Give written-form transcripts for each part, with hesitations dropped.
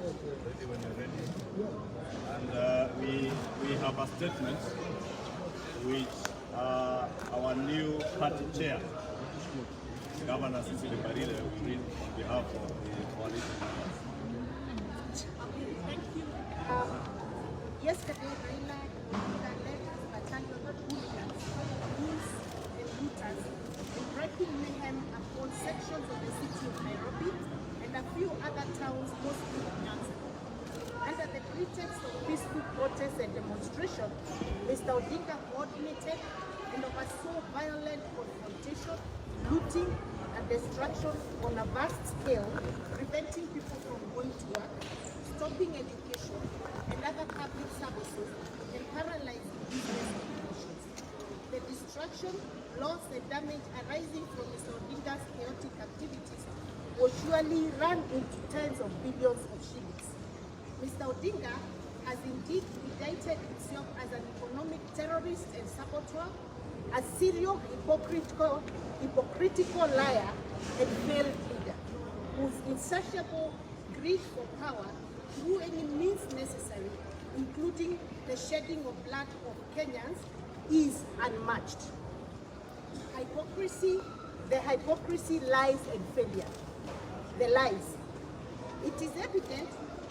Ready when you're ready. And we have a statement which our new party chair, Governor Cecily Barire, will read on behalf of the coalition members. Thank you. Yesterday, Raila led his battalion of hooligans, goons, and looters in breaking mayhem upon sections of the city of Nairobi and a few other towns, mostly in Kwanza. Under the pretext of peaceful protests and demonstration, Mr. Odinga coordinated and oversaw violent confrontation, looting, and destruction on a vast scale, preventing people from going to work, stopping education and other public services, and paralyzing business operations. The destruction, loss, and damage arising from Mr. Odinga's chaotic activities will surely run into tens of billions of shillings. Mr. Odinga has indeed indicted himself as an economic terrorist and saboteur, a serial hypocritical liar and failed leader, whose insatiable greed for power through any means necessary, including the shedding of blood of Kenyans, is unmatched. The hypocrisy lies and failure. The lies. It is evident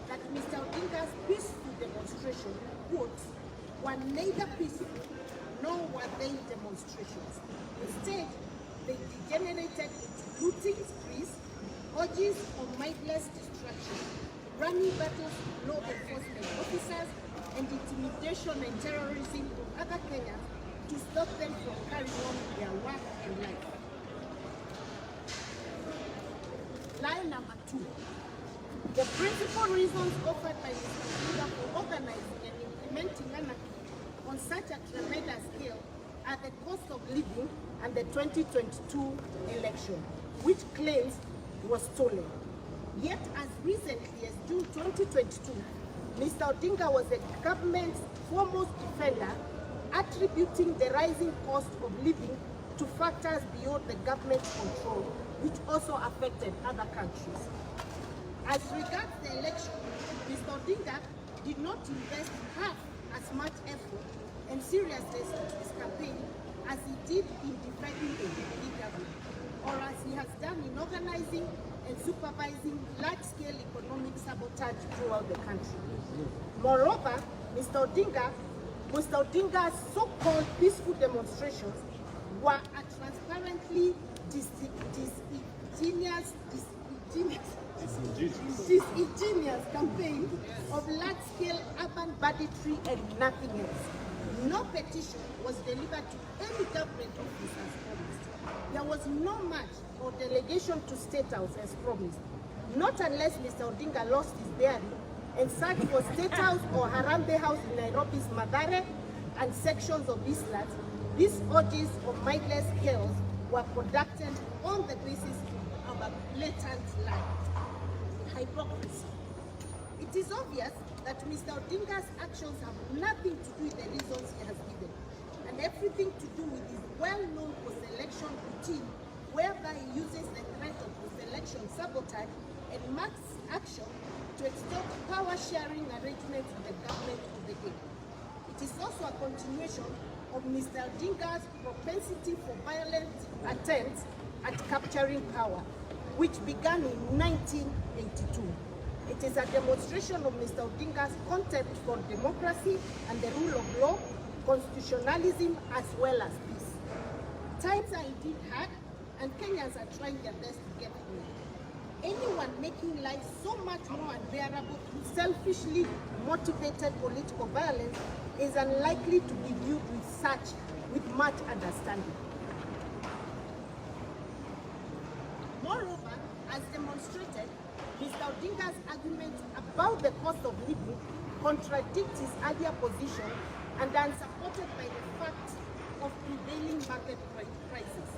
that Mr. Odinga's peaceful demonstration, quotes, were neither peaceful nor were they demonstrations. Instead, they degenerated into looting sprees, orgies of mindless destruction, running battles with law enforcement officers, and intimidation and terrorism of other Kenyans to stop them from carrying on their work and life. Lie number 2. The principal reasons offered by Mr. Odinga for organizing and implementing anarchy on such a tremendous scale are the cost of living and the 2022 election, which claims was stolen. Yet as recently as June 2022, Mr. Odinga was the government's foremost defender, attributing the rising cost of living to factors beyond the government's control, which also affected other countries. As regards the election, Mr. Odinga did not invest half as much effort and seriousness into his campaign as he did in defending the Jubilee government, or as he has done in organizing and supervising large-scale economic sabotage throughout the country. Moreover, Mr. Odinga's so-called peaceful demonstrations were a transparently disingenuous campaign of large-scale urban banditry and nothing else. No petition was delivered to any government office as promised. There was no march or delegation to State House as promised. Not unless Mr. Odinga lost his bearing and searched for State House or Harambee House in Nairobi's Mathare and sections of Eastlands, these orgies of mindless chaos were conducted on the basis of a blatant lie. Hypocrisy. It is obvious that Mr. Odinga's actions have nothing to do with the reasons he has given, and everything to do with his well-known post-election routine, whereby he uses the threat of post-election sabotage and mass action to extort power-sharing arrangements with the government of the day. It is also a continuation of Mr. Odinga's propensity for violent attempts at capturing power, which began in 1982. It is a demonstration of Mr. Odinga's contempt for democracy and the rule of law, constitutionalism, as well as peace. Times are indeed hard, and Kenyans are trying their best to get through. Anyone making life so much more unbearable through selfishly motivated political violence is unlikely to be viewed with much understanding. Moreover, as demonstrated, Mr. Odinga's arguments about the cost of living contradicts his earlier position and are unsupported by the fact of prevailing market prices.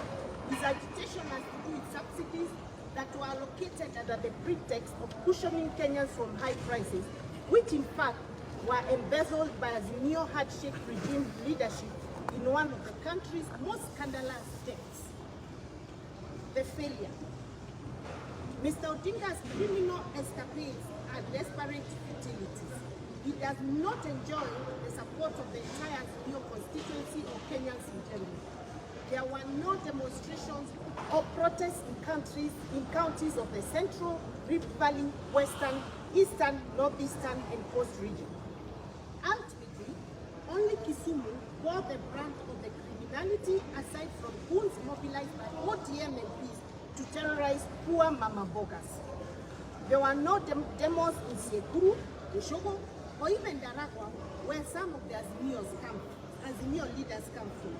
His agitation has to do with subsidies that were allocated under the pretext of cushioning Kenyans from high prices, which in fact were embezzled by a neo-hardship regime leadership in one of the country's most scandalous states. The failure. Mr. Odinga's criminal escapades are desperate apparent futilities. He does not enjoy the support of the entire Azimio constituency or Kenyans in general. There were no demonstrations or protests in counties of the Central, Rift Valley, Western, Eastern, Northeastern, and Coast region. Ultimately, only Kisumu bore the brunt of the criminality aside from goons mobilized by ODM MPs to terrorize poor Mama Bogas. There were no demos in Sekuru, Eshogo, or even Daragwa, where some of the Azimio leaders come from.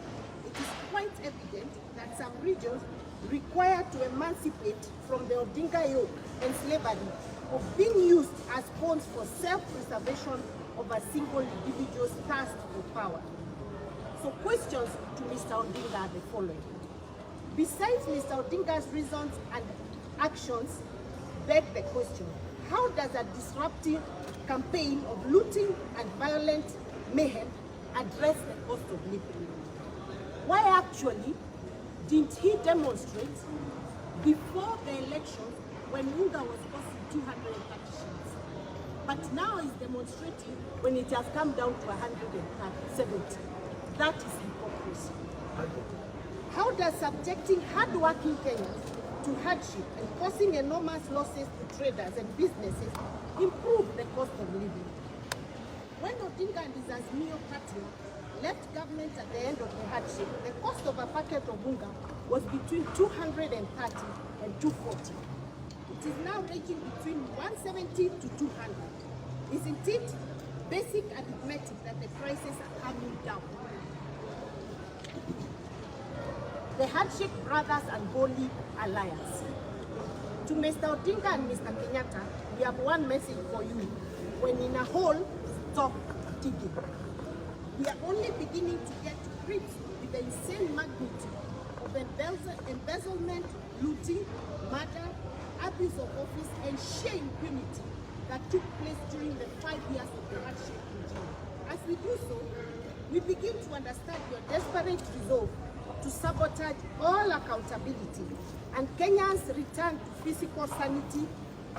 It is quite evident that some regions require to emancipate from the Odinga yoke and slavery of being used as pawns for self-preservation of a single individual's thirst for power. So questions to Mr. Odinga are the following. Besides Mr. Odinga's reasons and actions, beg the question, how does a disruptive campaign of looting and violent mayhem address the cost of living? Why actually didn't he demonstrate before the elections when Unga was costing 230 shillings? But now he's demonstrating when it has come down to 170. That is hypocrisy. How does subjecting hard-working Kenyans to hardship and causing enormous losses to traders and businesses improve the cost of living? When Odinga and his Azimio party left government at the end of the hardship, the cost of a packet of unga was between 230 and 240. It is now ranging between 170 to 200. Isn't it basic arithmetic that the prices are coming down? The Hardship Brothers and Holy Alliance. To Mr. Odinga and Mr. Kenyatta, we have one message for you. When in a hole, stop digging. We are only beginning to get to grips with the insane magnitude of embezzlement, looting, murder, abuse of office, and sheer impunity that took place during the 5 years of the hardship regime. As we do so, we begin to understand your desperate resolve to sabotage all accountability and Kenyans return to physical sanity,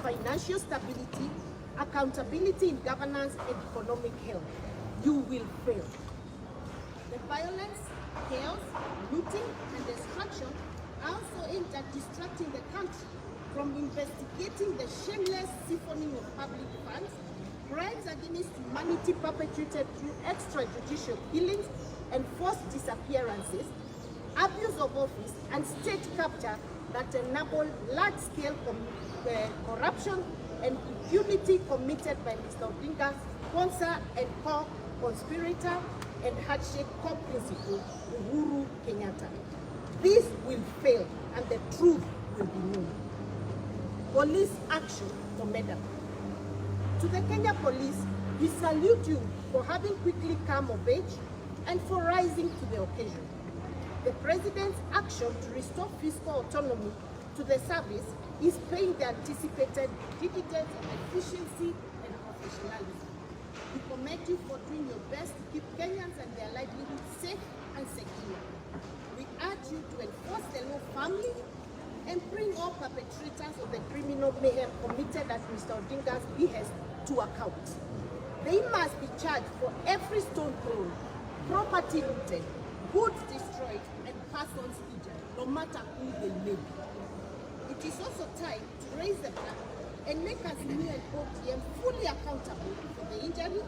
financial stability, accountability in governance, and economic health. You will fail. The violence, chaos, looting, and destruction are also aimed at distracting the country from investigating the shameless siphoning of public funds, crimes against humanity perpetrated through extrajudicial killings and forced disappearances, abuse of office, and state capture that enable large-scale corruption and impunity committed by Mr. Odinga's Kwanza and co-conspirator and hardship co-principal, Uhuru Kenyatta. This will fail and the truth will be known. Police action for Medam. To the Kenya Police, we salute you for having quickly come of age and for rising to the occasion. The President's action to restore fiscal autonomy to the service is paying the anticipated dividends of efficiency and professionalism. We commend you for doing your best to keep Kenyans and their livelihoods safe and secure. We urge you to enforce the law firmly and bring all perpetrators of the criminal mayhem committed at Mr. Odinga's behest to account. They must be charged for every stone thrown, property looted, goods destroyed, and persons injured, no matter who they may be. It is also time to raise the bar and make us new and OTM fully accountable for the injury,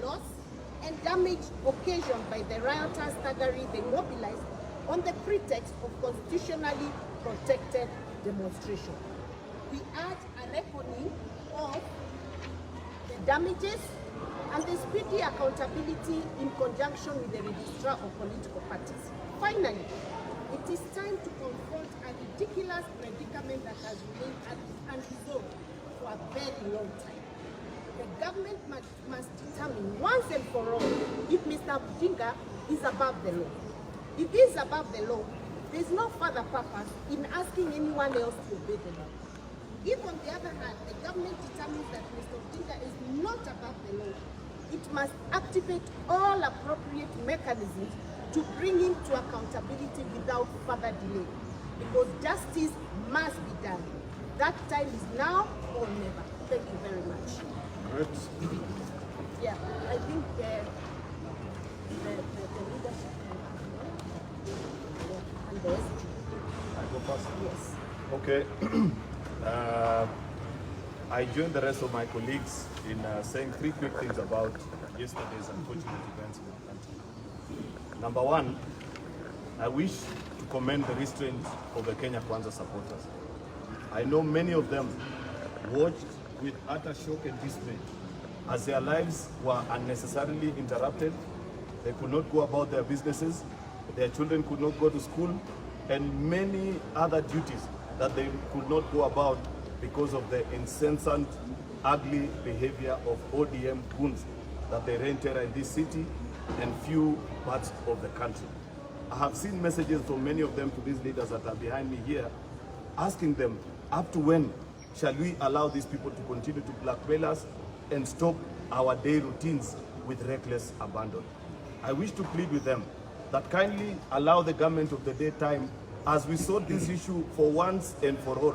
loss, and damage occasioned by the rioters thuggery they mobilized on the pretext of constitutionally protected demonstration. We urge a reckoning of the damages and the speedy accountability in conjunction with the registrar of political parties. Finally, it is time to confront a ridiculous predicament that has remained unresolved for a very long time. The government must determine once and for all if Mr. Odinga is above the law. If he is above the law, there is no further purpose in asking anyone else to obey the law. If, on the other hand, the government determines that Mr. Odinga is not above the law, it must activate all appropriate mechanisms to bring him to accountability without further delay, because justice must be done. That time is now or never. Thank you very much. Great. Yeah, I think the leadership and the I go first. yes. Okay. I join the rest of my colleagues in saying three quick things about yesterday's unfortunate events in our country. Number one, I wish to commend the restraint of the Kwanza supporters. I know many of them watched with utter shock and dismay as their lives were unnecessarily interrupted. They could not go about their businesses, their children could not go to school, and many other duties that they could not go about because of the incessant, ugly behavior of ODM goons that they reign terror in this city and few parts of the country. I have seen messages from many of them to these leaders that are behind me here, asking them, up to when shall we allow these people to continue to blackmail us and stop our day routines with reckless abandon? I wish to plead with them that kindly allow the government of the day time as we sort this issue for once and for all.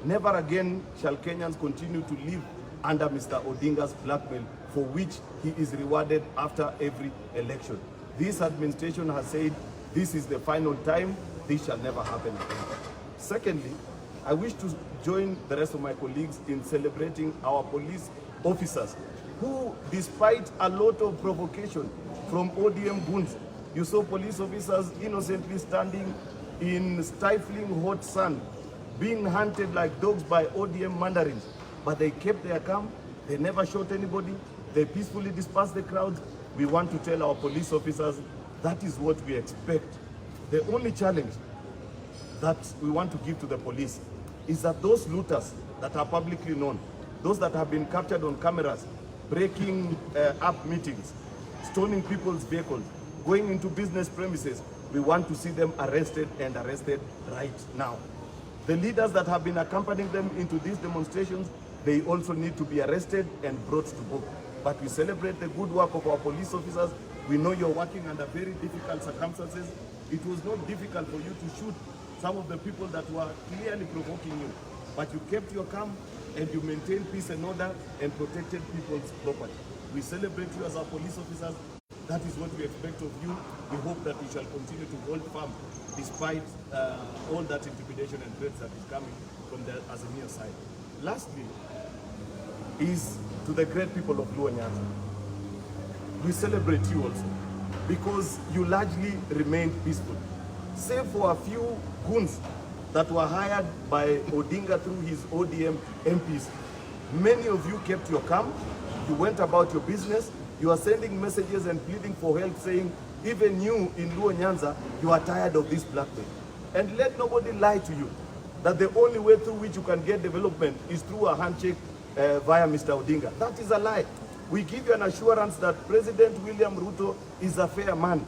Never again shall Kenyans continue to live under Mr. Odinga's blackmail, for which he is rewarded after every election. This administration has said this is the final time, this shall never happen again. Secondly, I wish to join the rest of my colleagues in celebrating our police officers who, despite a lot of provocation from ODM goons, you saw police officers innocently standing in stifling hot sun, being hunted like dogs by ODM mandarins, but they kept their calm, they never shot anybody, they peacefully dispersed the crowds. We want to tell our police officers that is what we expect. The only challenge that we want to give to the police is that those looters that are publicly known, those that have been captured on cameras, breaking up meetings, stoning people's vehicles, going into business premises, we want to see them arrested and arrested right now. The leaders that have been accompanying them into these demonstrations, they also need to be arrested and brought to book. But we celebrate the good work of our police officers. We know you're working under very difficult circumstances. It was not difficult for you to shoot some of the people that were clearly provoking you, but you kept your calm and you maintained peace and order and protected people's property. We celebrate you as our police officers. That is what we expect of you. We hope that we shall continue to hold firm despite all that intimidation and threats that is coming from the Azimio side. Lastly, is to the great people of Luanda. We celebrate you also because you largely remained peaceful, save for a few goons that were hired by Odinga through his ODM MPs. Many of you kept your calm, you went about your business, you are sending messages and pleading for help, saying even you in Luanda, you are tired of this blackmail. And let nobody lie to you that the only way through which you can get development is through a handshake via Mr. Odinga. That is a lie. We give you an assurance that President William Ruto is a fair man.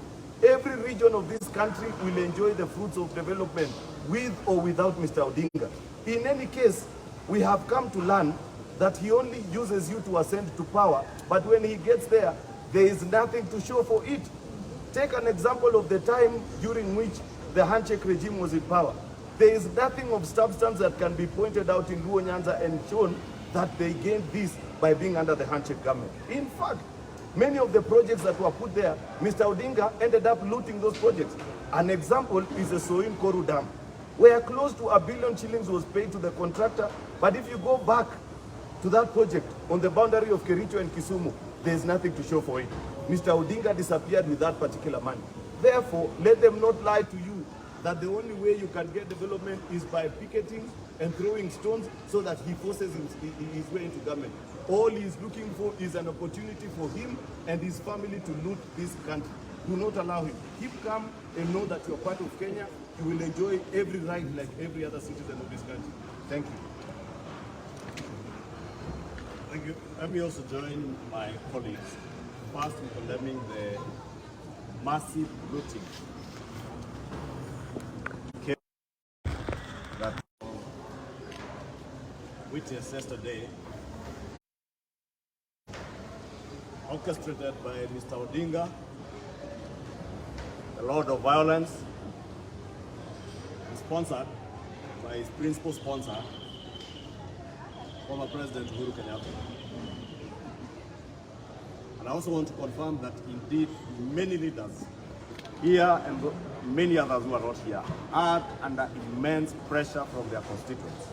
Every region of this country will enjoy the fruits of development with or without Mr. Odinga. In any case, we have come to learn that he only uses you to ascend to power, but when he gets there, there is nothing to show for it. Take an example of the time during which the handshake regime was in power. There is nothing of substance that can be pointed out in Luanda and shown that they gained this by being under the handshake government. In fact, many of the projects that were put there, Mr. Odinga ended up looting those projects. An example is the Soin Koru Dam, where close to R1 billion shillings was paid to the contractor. But if you go back to that project on the boundary of Kericho and Kisumu, there is nothing to show for it. Mr. Odinga disappeared with that particular money. Therefore, let them not lie to you that the only way you can get development is by picketing and throwing stones so that he forces his way into government. All he is looking for is an opportunity for him and his family to loot this country. Do not allow him. Keep calm and know that you are part of Kenya. You will enjoy every right like every other citizen of this country. Thank you. Thank you. Let me also join my colleagues first in condemning the massive looting that witnessed yesterday, orchestrated by Mr. Odinga, the Lord of Violence, sponsored by his principal sponsor, former President Uhuru Kenyatta. And I also want to confirm that indeed many leaders here and many others who are not here are under immense pressure from their constituents.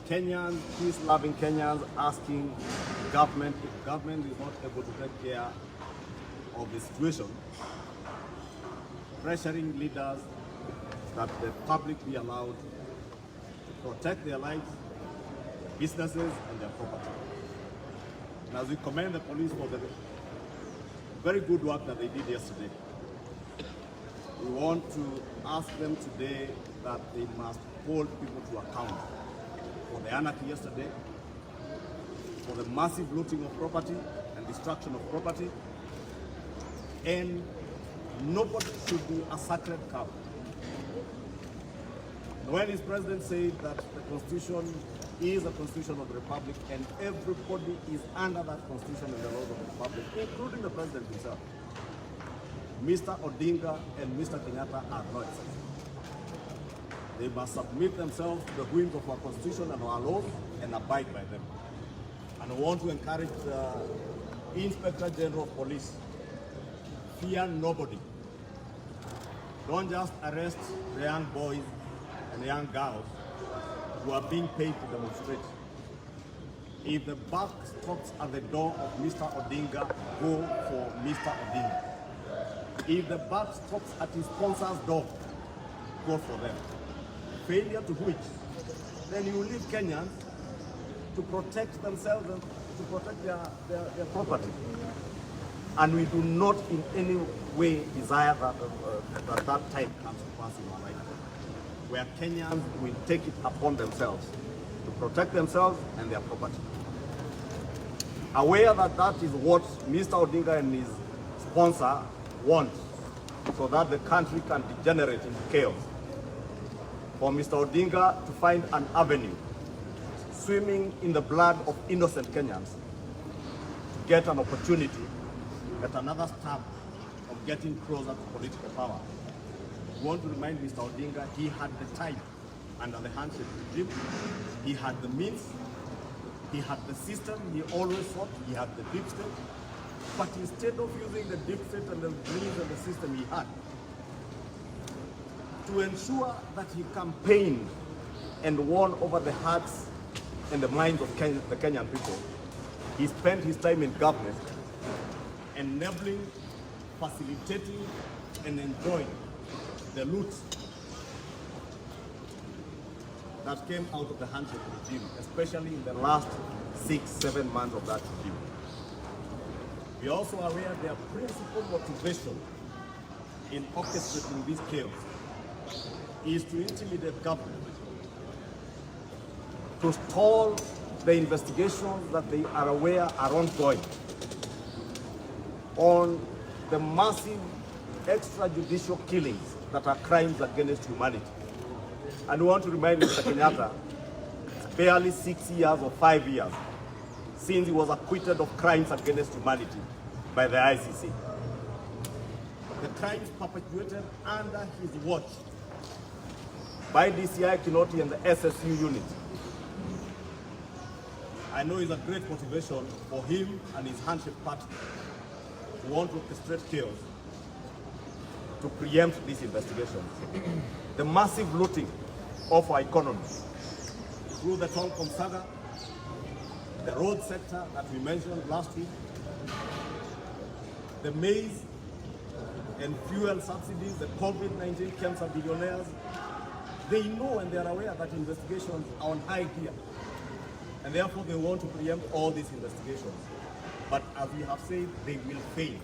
Kenyans, peace-loving Kenyans asking government, if government is not able to take care of the situation, pressuring leaders that the public be allowed to protect their lives, businesses, and their property. And as we commend the police for the very good work that they did yesterday, we want to ask them today that they must hold people to account for the anarchy yesterday, for the massive looting of property and destruction of property, and nobody should be a sacred cow. When his president said that the Constitution is a constitution of the Republic and everybody is under that Constitution and the laws of the Republic, including the president himself, Mr. Odinga and Mr. Kenyatta are not exceptions. They must submit themselves to the whims of our Constitution and our laws and abide by them. And I want to encourage the Inspector General of Police, fear nobody. Don't just arrest the young boys and the young girls who are being paid to demonstrate. If the buck stops at the door of Mr. Odinga, go for Mr. Odinga. If the buck stops at his sponsor's door, go for them. Failure to which, then you leave Kenyans to protect themselves and to protect their property. And we do not in any way desire that time comes to pass in our life, where Kenyans will take it upon themselves to protect themselves and their property. Aware that that is what Mr. Odinga and his sponsor want, so that the country can degenerate into chaos. For Mr. Odinga to find an avenue swimming in the blood of innocent Kenyans, to get an opportunity, get another stab of getting closer to political power. We want to remind Mr. Odinga he had the time under the handshake regime, he had the means, he had the system he always thought, he had the deep state, but instead of using the deep state and the means and the system he had, to ensure that he campaigned and won over the hearts and the minds of the Kenyan people, he spent his time in government enabling, facilitating, and enjoying the loot that came out of the handshake regime, especially in the last 6-7 months of that regime. We are also aware their principal motivation in orchestrating this chaos is to intimidate government, to stall the investigations that they are aware are ongoing on the massive extrajudicial killings that are crimes against humanity. And we want to remind Mr. Kenyatta, it's barely 6 years or 5 years since he was acquitted of crimes against humanity by the ICC. The crimes perpetuated under his watch by DCI Kinoti and the SSU unit, I know is a great motivation for him and his handshake party to want to orchestrate chaos to preempt these investigations. The massive looting of our economy through the Telecom saga, the road sector that we mentioned last week, the maize and fuel subsidies, the COVID-19 cancer billionaires, they know and they are aware that investigations are on high gear. And therefore they want to preempt all these investigations. But as we have said, they will fail.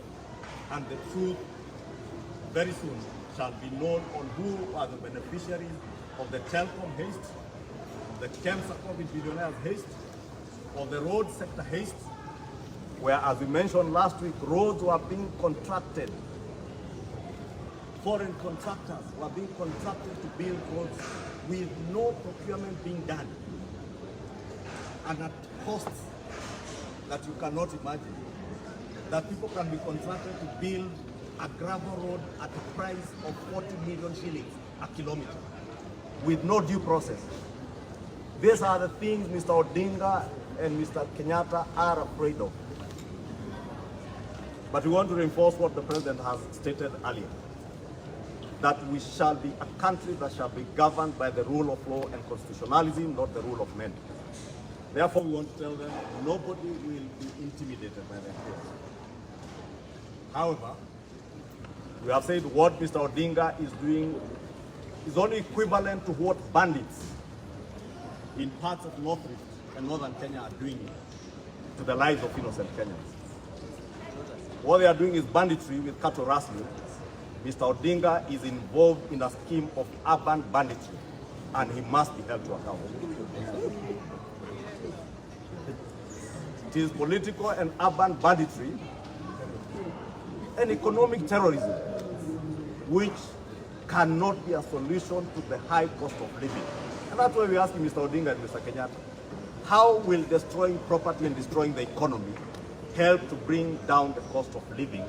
And the truth very soon shall be known on who are the beneficiaries of the telecom haste, the cancer COVID billionaires haste, or the road sector haste, where, as we mentioned last week, roads were being contracted. Foreign contractors were being contracted to build roads with no procurement being done, and at costs that you cannot imagine. That people can be contracted to build a gravel road at a price of 40 million shillings a kilometer with no due process. These are the things Mr. Odinga and Mr. Kenyatta are afraid of. But we want to reinforce what the President has stated earlier, that we shall be a country that shall be governed by the rule of law and constitutionalism, not the rule of men. Therefore, we want to tell them nobody will be intimidated by their fears. However, we have said what Mr. Odinga is doing is only equivalent to what bandits in parts of North Rift and Northern Kenya are doing to the lives of innocent Kenyans. What they are doing is banditry with cattle rustling. Mr. Odinga is involved in a scheme of urban banditry, and he must be held to account. It is political and urban banditry and economic terrorism, which cannot be a solution to the high cost of living. And that's why we're asking Mr. Odinga and Mr. Kenyatta, how will destroying property and destroying the economy help to bring down the cost of living?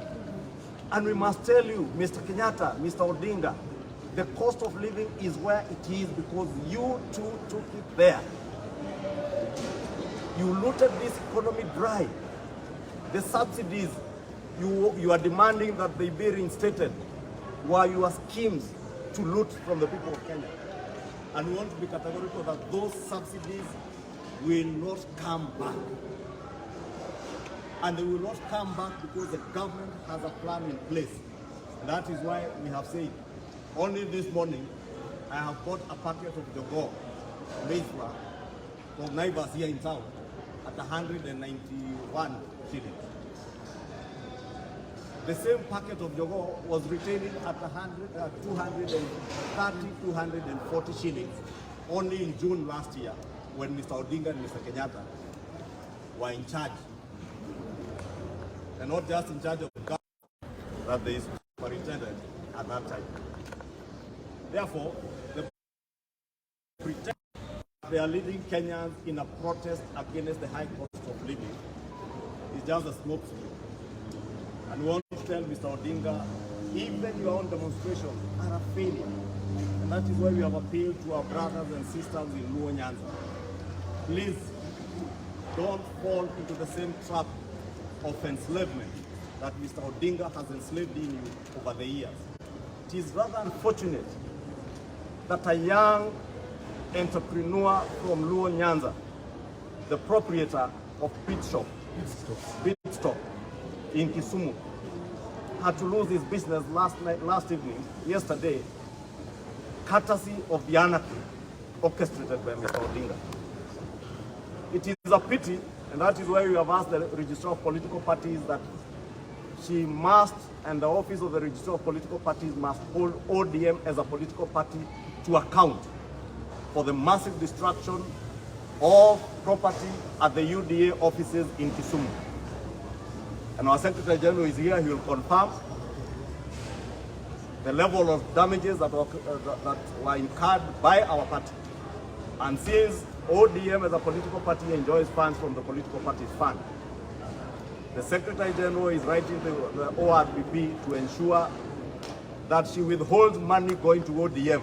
And we must tell you, Mr. Kenyatta, Mr. Odinga, the cost of living is where it is because you too took it there. You looted this economy dry. The subsidies you are demanding that they be reinstated were your schemes to loot from the people of Kenya. And we want to be categorical that those subsidies will not come back. And they will not come back because the government has a plan in place. And that is why we have said, only this morning, I have bought a packet of jalango, maize flour, from neighbors here in town at 191 shillings. The same packet of jalango was retailing at 230, 240 shillings only in June last year when Mr. Odinga and Mr. Kenyatta were in charge. And not just in charge of government, that they superintendent at that time. Therefore, the pretend they are leading Kenyans in a protest against the high cost of living is just a smoke screen. And we want to tell Mr. Odinga, even your own demonstrations are a failure. And that is why we have appealed to our brothers and sisters in Luanda. Please, don't fall into the same trap of enslavement that Mr. Odinga has enslaved in you over the years. It is rather unfortunate that a young entrepreneur from Luanda, the proprietor of Pitstop in Kisumu, had to lose his business yesterday, courtesy of the anarchy orchestrated by Mr. Odinga. It is a pity, and that is why we have asked the Registrar of Political Parties that she must, and the Office of the Registrar of Political Parties must hold ODM as a political party to account for the massive destruction of property at the UDA offices in Kisumu. And our Secretary General is here, he will confirm the level of damages that were incurred by our party. And since ODM as a political party enjoys funds from the political party's fund, the Secretary General is writing to the ORPP to ensure that she withholds money going to ODM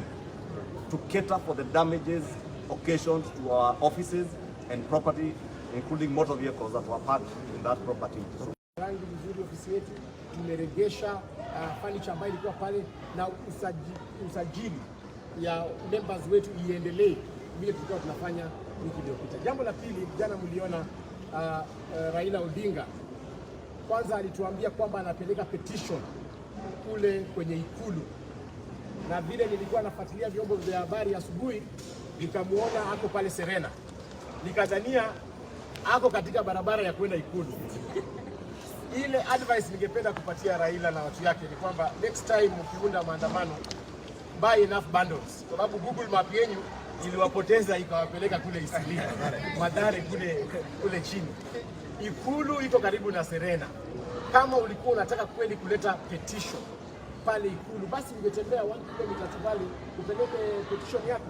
to cater for the damages occasioned to our offices and property, including motor vehicles that were parked in that property. Rangi vizuri ofisi yetu, tumeregesha furniture ambayo ilikuwa pale na usajili ya members wetu iendelee vile tulikuwa tunafanya wiki iliyopita. Jambo la pili, jana mliona Raila Odinga kwanza alituambia kwamba anapeleka petition kule kwenye Ikulu, na vile nilikuwa nafuatilia vyombo vya habari asubuhi nikamuona ako pale Serena, nikadhania ako katika barabara ya kwenda Ikulu. Ile advice ningependa kupatia Raila na watu yake ni kwamba next time mkiunda maandamano, buy enough bundles, kwa sababu Google Map yenu iliwapoteza ikawapeleka kule Isili, Madare kule chini. Ikulu iko karibu na Serena. Kama ulikuwa unataka kweli kuleta petition pale Ikulu, basi ungetembea 1 kilometer tu pale upeleke petition yako.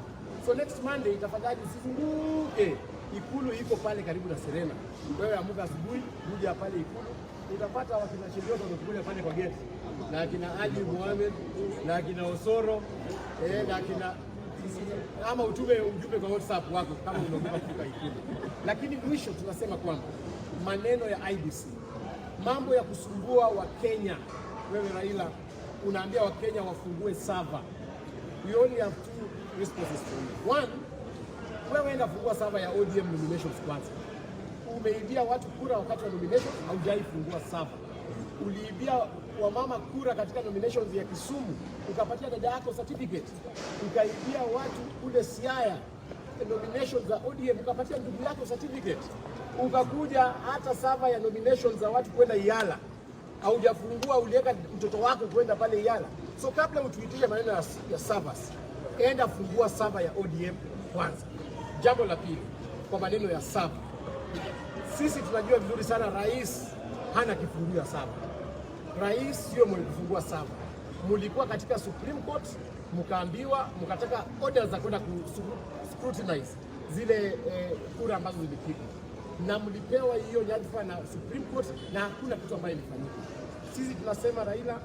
So next Monday tafadhali usizunguke. Ikulu iko pale karibu na Serena. Wewe amuka asubuhi, uje pale Ikulu, utapata wakina Chilioto wanakuja pale kwa gate. Na akina Ali Mohamed, na akina Osoro, na akina ama utume ujumbe kwa WhatsApp wako kama unaogopa kufika Ikulu. Lakini mwisho tunasema kwamba maneno ya IEBC, mambo ya kusumbua Wakenya, wewe Raila unaambia Wakenya wafungue server. We only have two responses for you. One, wewe enda fungua server ya ODM nominations kwanza. Umeibia watu kura wakati wa nominations, haujaifungua server. Uliibia wamama kura katika nominations ya Kisumu, ukapatia dada yako certificate. Ukaibia watu kule Siaya nominations za ODM, ukapatia ndugu yako certificate. Ukakuja hata server ya nominations za watu kwenda Yala, haujafungua, uliweka mtoto wako kwenda pale Yala. So kabla utuitie maneno ya servers, enda fungua server ya ODM kwanza. Jambo la pili, kwa maneno ya server, sisi tunajua vizuri sana rais hana kifunguo ya server. Rais sio mwenye kufungua server. Mulikuwa katika Supreme Court, mkaambiwa, mkataka orders za kwenda scrutinize zile kura ambazo zilipigwa, na mlipewa hiyo nyadhifa na Supreme Court, na hakuna kitu ambayo ilifanyika. Sisi tunasema Raila,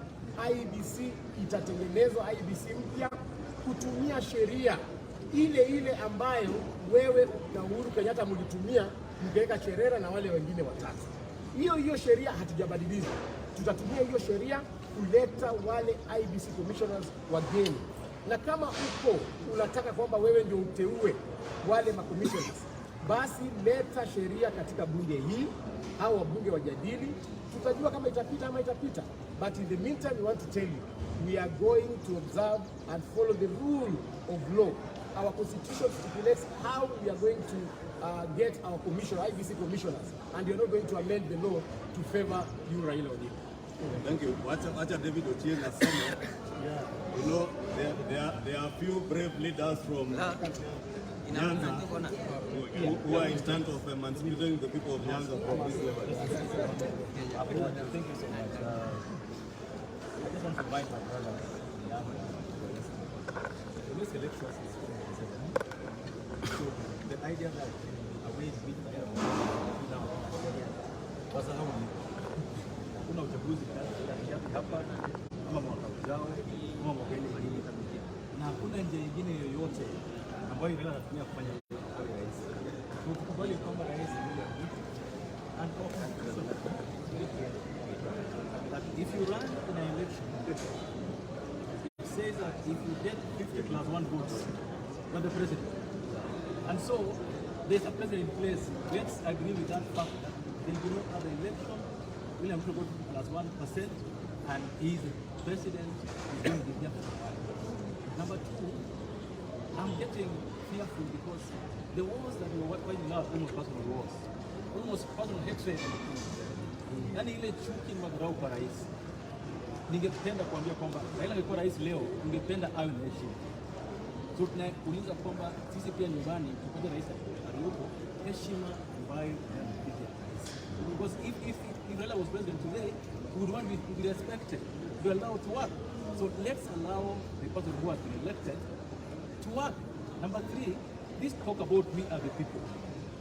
IEBC itatengenezwa, IEBC mpya kutumia sheria ile ile ambayo wewe na Uhuru Kenyatta mlitumia mkaweka Cherera na wale wengine watatu. Hiyo sheria hatujabadilisha. Tutatumia hiyo sheria kuleta wale IEBC commissioners wageni, na kama uko unataka kwamba wewe ndio uteue wale commissioners, basi leta sheria katika bunge hii, hao wabunge wajadili, tutajua kama itapita ama itapita. But in the meantime, we want to tell you, we are going to observe and follow the rule of law. Our constitution stipulates how we are going to get our IEBC commissioners, and you're not going to amend the law to favor you, Raila Odinga. Thank you. Wacha David Ochieng aseme. You know, there are a few brave leaders from Nyanza who are in stand of emancipating the people of Nyanza from this level. Thank you so much. I just want to invite my brother. This election is 2027. So the idea that a way is being now, sasa hao ni kuna uchaguzi hapa kama mwaka ujao kama mwaka ile na hakuna njia nyingine yoyote ambayo Raila anatumia kufanya kwa rais. Tukubali kwamba rais ndiye and that if you run in an election, it says that if you get 50+1 votes, you're the president. And so there's a president in place. Let's agree with that fact that there will be no other election. William Ruto got +1%, and he's the president. He's doing the job. Number two, I'm getting fearful because the wars that we were fighting now are almost personal wars, almost personal hatred. Yani ile chuki ni madharau kwa rais. Ningependa kuambia kwamba Raila angekuwa rais leo, ningependa awe na heshima. So tunauliza kwamba sisi pia nyumbani tupate rais aliyopo heshima ambayo inampigia rais. Because if Raila was president today, we would want to be respected, be allowed to work. So let's allow the person who has been elected to work. Number three, this talk about we are the people.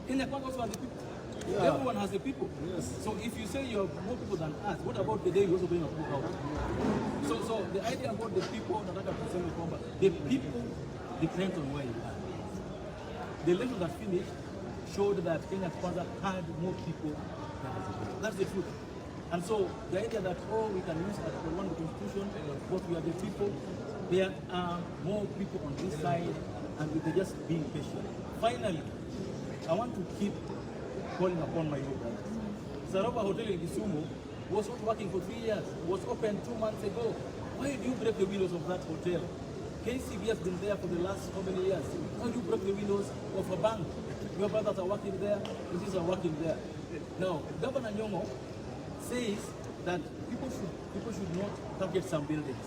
Kenya also has the people. Yeah. Everyone has the people. Yes. So if you say you have more people than us, what about the day you also bring a people out? So the idea about the people, the people depends on where you are. The election that finished showed that Kwanza had more people than us. That's the truth. And so the idea that, we can use Article 1 of the Constitution, but we are the people, there are more people on this side, and they're just being patient. Finally, I want to keep calling upon my brothers. Sarova Hotel in Kisumu was not working for 3 years. It was open 2 months ago. Why do you break the windows of that hotel? KCB has been there for the last how many years? Why do you break the windows of a bank? Your brothers are working there, your sisters are working there. Now, Governor Nyong'o says that people should not target some buildings.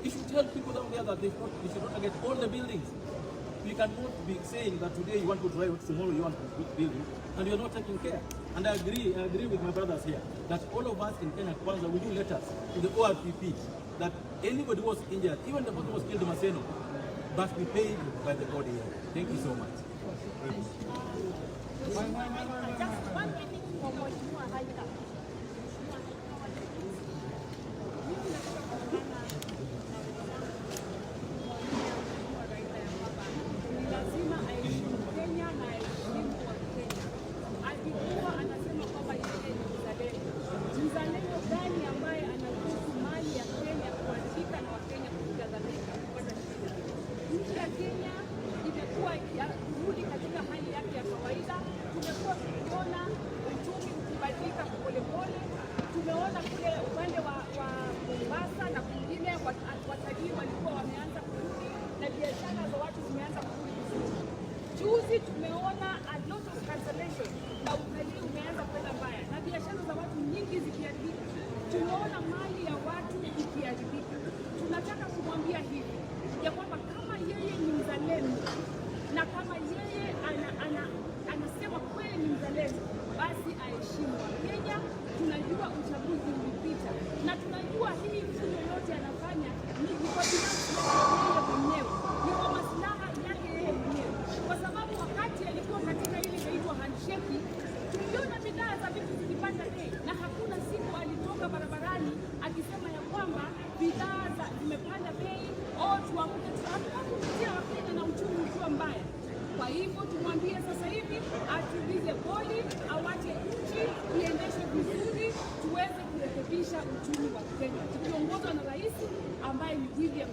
You should tell people down there that they should not target all the buildings. You cannot be saying that today you want to drive, tomorrow you want to build, and you're not taking care. And I agree with my brothers here that all of us in Kenya Kwanza will do letters to the ORPP that anybody who was injured, even the person who was killed in Maseno, must be paid by the body. Thank you so much. Just one minute for Mheshimiwa Raila. bidhaa za vitu zikipanda bei, na hakuna siku alitoka barabarani akisema ya kwamba bidhaa zimepanda bei au tuwakutia Wakenya na uchumi ukiwa mbaya. Kwa hivyo tumwambie sasa hivi atulize boli, awache nchi iendeshwe vizuri, tuweze kurekebisha uchumi wa Kenya tukiongozwa na rais ambaye ni William